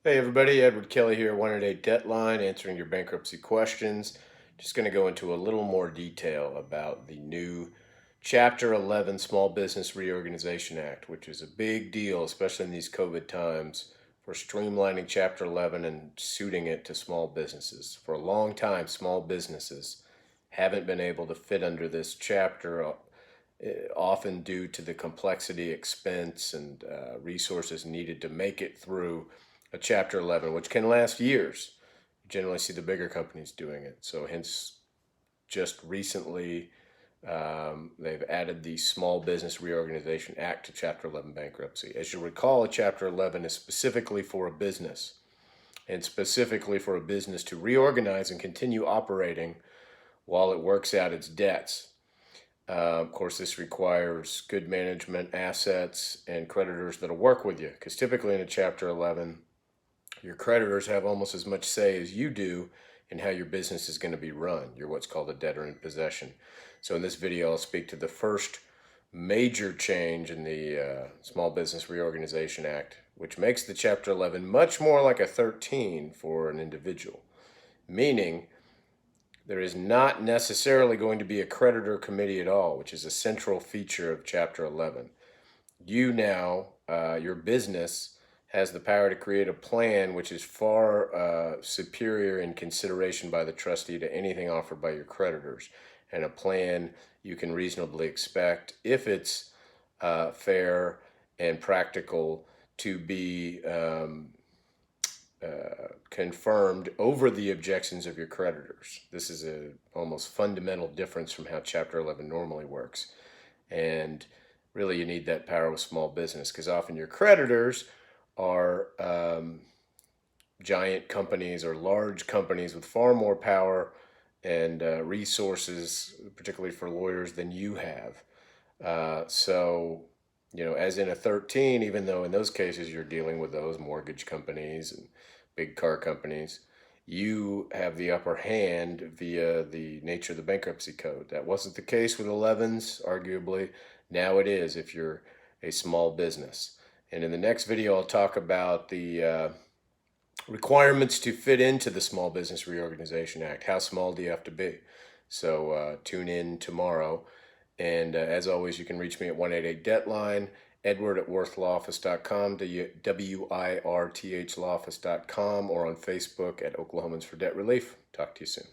Hey everybody, Edward Kelly here, 1-8 Deadline, answering your bankruptcy questions. Just going to go into a little more detail about the new Chapter 11 Small Business Reorganization Act, which is a big deal, especially in these COVID times, for streamlining Chapter 11 and suiting it to small businesses. For a long time, small businesses haven't been able to fit under this chapter, often due to the complexity, expense, and resources needed to make it through a Chapter 11, which can last years. You generally see the bigger companies doing it. So, hence, just recently, they've added the Small Business Reorganization Act to Chapter 11 bankruptcy. As you recall, a Chapter 11 is specifically for a business, and specifically for a business to reorganize and continue operating while it works out its debts. Of course, this requires good management, assets, and creditors that'll work with you. Because typically in a Chapter 11, your creditors have almost as much say as you do in how your business is going to be run. You're what's called a debtor in possession. So in this video, I'll speak to the first major change in the Small Business Reorganization Act, which makes the Chapter 11 much more like a 13 for an individual, meaning there is not necessarily going to be a creditor committee at all, which is a central feature of Chapter 11. You now, your business, has the power to create a plan which is far superior in consideration by the trustee to anything offered by your creditors, and a plan you can reasonably expect, if it's fair and practical, to be confirmed over the objections of your creditors. This is a almost fundamental difference from how Chapter 11 normally works. And really, you need that power with small business, because often your creditors are giant companies or large companies with far more power and resources, particularly for lawyers, than you have. As in a 13, even though in those cases you're dealing with those mortgage companies and big car companies, you have the upper hand via the nature of the bankruptcy code. That wasn't the case with 11s, arguably. Now it is if you're a small business. And in the next video, I'll talk about the requirements to fit into the Small Business Reorganization Act. How small do you have to be? So tune in tomorrow. And as always, you can reach me at 1-8 Deadline, Edward at worthlawoffice.com, WIRTH lawoffice.com, or on Facebook at Oklahomans for Debt Relief. Talk to you soon.